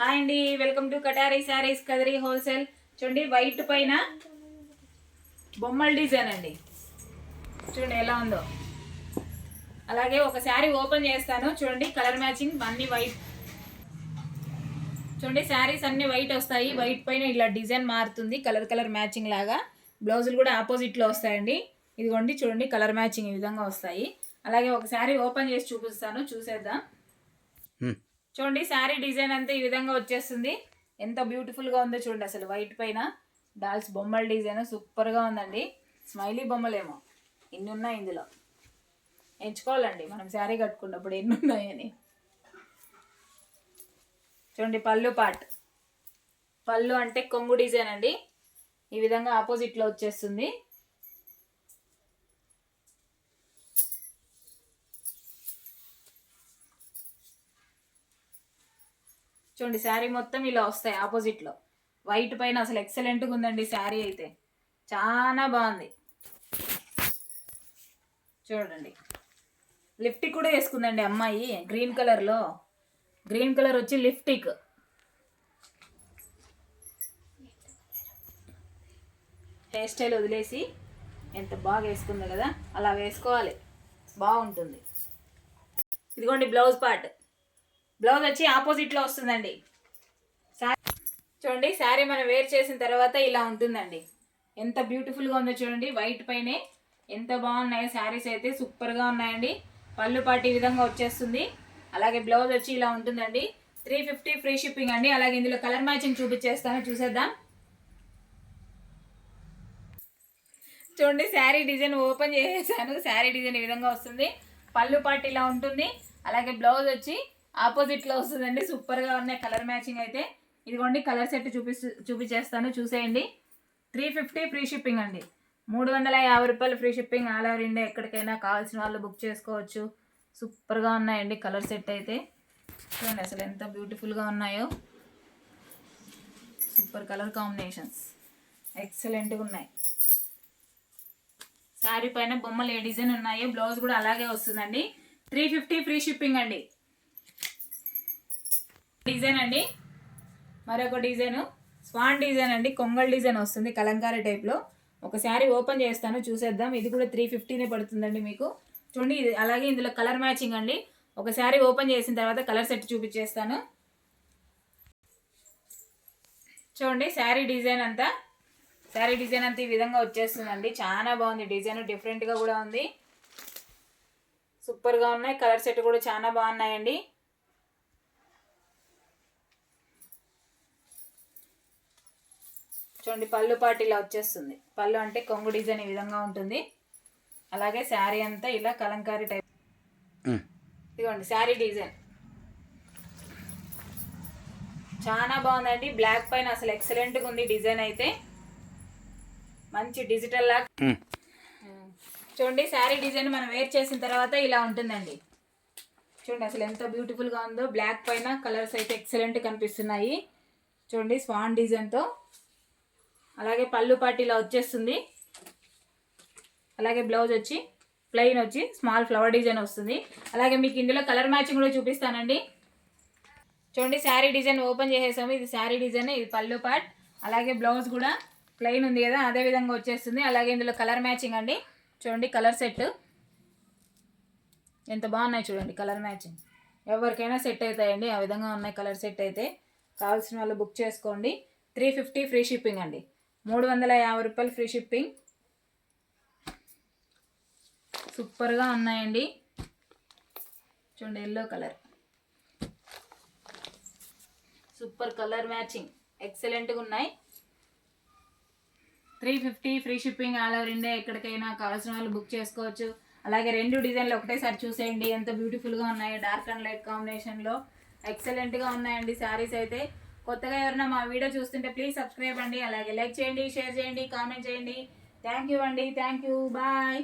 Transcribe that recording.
Hi అండి, welcome to కటారీ saris Kadiri wholesale. చూడండి, white పైన బొమ్మల డిజైన్ అండి. చూడండి ఎలా ఉందో. అలాగే ఒక శారీ ఓపెన్ చేస్తాను చూడండి, కలర్ మ్యాచింగ్ అన్ని వైట్. చూడండి, శారీస్ అన్ని వైట్ వస్తాయి. వైట్ పైన ఇలా డిజైన్ మారుతుంది, కలర్ మ్యాచింగ్ లాగా. బ్లౌజులు కూడా ఆపోజిట్లో వస్తాయండి. ఇదిగోండి చూడండి, కలర్ మ్యాచింగ్ ఈ విధంగా వస్తాయి. అలాగే ఒక శారీ ఓపెన్ చేసి చూపిస్తాను, చూసేద్దాం. చూడండి, శారీ డిజైన్ అంతా ఈ విధంగా వచ్చేస్తుంది. ఎంత బ్యూటిఫుల్గా ఉందో చూడండి. అసలు వైట్ పైన డాల్స్ బొమ్మల డిజైన్ సూపర్గా ఉందండి. స్మైలీ బొమ్మలేమో ఎన్ని ఉన్నాయి ఇందులో, ఎంచుకోవాలండి మనం శారీ కట్టుకున్నప్పుడు ఎన్ని ఉన్నాయని. చూడండి, పళ్ళు పార్ట్. పళ్ళు అంటే కొంగు డిజైన్ అండి. ఈ విధంగా ఆపోజిట్లో వచ్చేస్తుంది. చూడండి, శారీ మొత్తం ఇలా వస్తాయి ఆపోజిట్లో. వైట్ పైన అసలు ఎక్సలెంట్గా ఉందండి శారీ అయితే, చాలా బాగుంది. చూడండి, లిప్టిక్ కూడా వేసుకుందండి అమ్మాయి గ్రీన్ కలర్లో. గ్రీన్ కలర్ వచ్చి లిప్టిక్. హెయిర్ స్టైల్ వదిలేసి ఎంత బాగా వేసుకుంది కదా, అలా వేసుకోవాలి, బాగుంటుంది. ఇదిగోండి బ్లౌజ్ పార్ట్. బ్లౌజ్ వచ్చి ఆపోజిట్లో వస్తుందండి. చూడండి, శారీ మనం వేర్ చేసిన తర్వాత ఇలా ఉంటుందండి. ఎంత బ్యూటిఫుల్గా ఉందో చూడండి. వైట్ పైనే ఎంత బాగున్నాయో శారీస్ అయితే, సూపర్గా ఉన్నాయండి. పళ్ళు పాటు ఈ విధంగా వచ్చేస్తుంది. అలాగే బ్లౌజ్ వచ్చి ఇలా ఉంటుందండి. 350 ఫ్రీ షిప్పింగ్ అండి. అలాగే ఇందులో కలర్ మ్యాచింగ్ చూపించేస్తాను, చూసేద్దాం. చూడండి, శారీ డిజైన్ ఓపెన్ చేసేసాను. శారీ డిజైన్ ఈ విధంగా వస్తుంది. పళ్ళు పాటు ఇలా ఉంటుంది. అలాగే బ్లౌజ్ వచ్చి ఆపోజిట్లో వస్తుందండి. సూపర్గా ఉన్నాయి కలర్ మ్యాచింగ్ అయితే. ఇదిగోండి కలర్ సెట్ చూపించేస్తాను, చూసేయండి. 350 ఫ్రీ షిప్పింగ్ అండి. 350 రూపాయలు free shipping. All over India ఎక్కడికైనా కావాల్సిన వాళ్ళు బుక్ చేసుకోవచ్చు. సూపర్గా ఉన్నాయండి కలర్ సెట్ అయితే. చూడండి అసలు ఎంత బ్యూటిఫుల్గా ఉన్నాయో. సూపర్ కలర్ కాంబినేషన్స్ ఎక్సలెంట్గా ఉన్నాయి. శారీ పైన బొమ్మలు ఏ డిజైన్ ఉన్నాయో బ్లౌజ్ కూడా అలాగే వస్తుందండి. 350 ఫ్రీ షిప్పింగ్ అండి. డిజైన్ అండి, మరొక డిజైన్ స్వాన్ డిజైన్ అండి. కొంగల్ డిజైన్ వస్తుంది కలంకారీ టైప్లో. ఒక శారీ ఓపెన్ చేస్తాను, చూసేద్దాం. ఇది కూడా 350నే పడుతుందండి మీకు. చూడండి, ఇది అలాగే ఇందులో కలర్ మ్యాచింగ్ అండి. ఒక శారీ ఓపెన్ చేసిన తర్వాత కలర్ సెట్ చూపించేస్తాను. చూడండి, శారీ డిజైన్ అంతా ఈ విధంగా వచ్చేస్తుందండి. చాలా బాగుంది డిజైన్, డిఫరెంట్గా కూడా ఉంది. సూపర్గా ఉన్నాయి. కలర్ సెట్ కూడా చాలా బాగున్నాయండి. చూడండి, పళ్ళు పాటు ఇలా వచ్చేస్తుంది. పళ్ళు అంటే కొంగు డిజైన్ ఈ విధంగా ఉంటుంది. అలాగే శారీ అంతా ఇలా కలంకారీ టైప్. ఇదిగోండి శారీ డిజైన్ చాలా బాగుందండి. బ్లాక్ పైన అసలు ఎక్సలెంట్గా ఉంది డిజైన్ అయితే, మంచి డిజిటల్ లాగా. చూడండి, శారీ డిజైన్ మనం వేర్ చేసిన తర్వాత ఇలా ఉంటుందండి. చూడండి అసలు ఎంత బ్యూటిఫుల్గా ఉందో. బ్లాక్ పైన కలర్స్ అయితే ఎక్సలెంట్ కనిపిస్తున్నాయి. చూడండి, స్వాన్ డిజైన్తో. అలాగే పళ్ళు పాటు ఇలా వచ్చేస్తుంది. అలాగే బ్లౌజ్ వచ్చి ప్లెయిన్ వచ్చి స్మాల్ ఫ్లవర్ డిజైన్ వస్తుంది. అలాగే మీకు ఇందులో కలర్ మ్యాచింగ్ కూడా చూపిస్తానండి. చూడండి, శారీ డిజైన్ ఓపెన్ చేసేసాము. ఇది శారీ డిజైన్, ఇది పళ్ళు పార్ట్. అలాగే బ్లౌజ్ కూడా ప్లెయిన్ ఉంది కదా, అదే విధంగా వచ్చేస్తుంది. అలాగే ఇందులో కలర్ మ్యాచింగ్ అండి. చూడండి కలర్ సెట్ ఎంత బాగున్నాయి చూడండి. కలర్ మ్యాచింగ్ ఎవరికైనా సెట్ అవుతాయండి, ఆ విధంగా ఉన్నాయి కలర్ సెట్ అయితే. కావాల్సిన వాళ్ళు బుక్ చేసుకోండి. 350 ఫ్రీ షిప్పింగ్ అండి. 350 రూపాయలు ఫ్రీ షిప్పింగ్. సూపర్గా ఉన్నాయండి. చూడండి, yellow colour, super colour matching ఎక్సలెంట్గా ఉన్నాయి. 350 free shipping. All over India ఎక్కడికైనా కావాల్సిన వాళ్ళు బుక్ చేసుకోవచ్చు. అలాగే రెండు డిజైన్లు ఒకటేసారి చూసేయండి, ఎంత బ్యూటిఫుల్గా ఉన్నాయో. డార్క్ అండ్ లైట్ కాంబినేషన్లో ఎక్సలెంట్గా ఉన్నాయండి శారీస్ అయితే. కొత్తగా ఎవరైనా మా వీడియో చూస్తుంటే ప్లీజ్ సబ్స్క్రైబ్ అండి. అలాగే లైక్ చేయండి, షేర్ చేయండి, కామెంట్ చేయండి. థ్యాంక్ యూ అండి. Thank you, bye.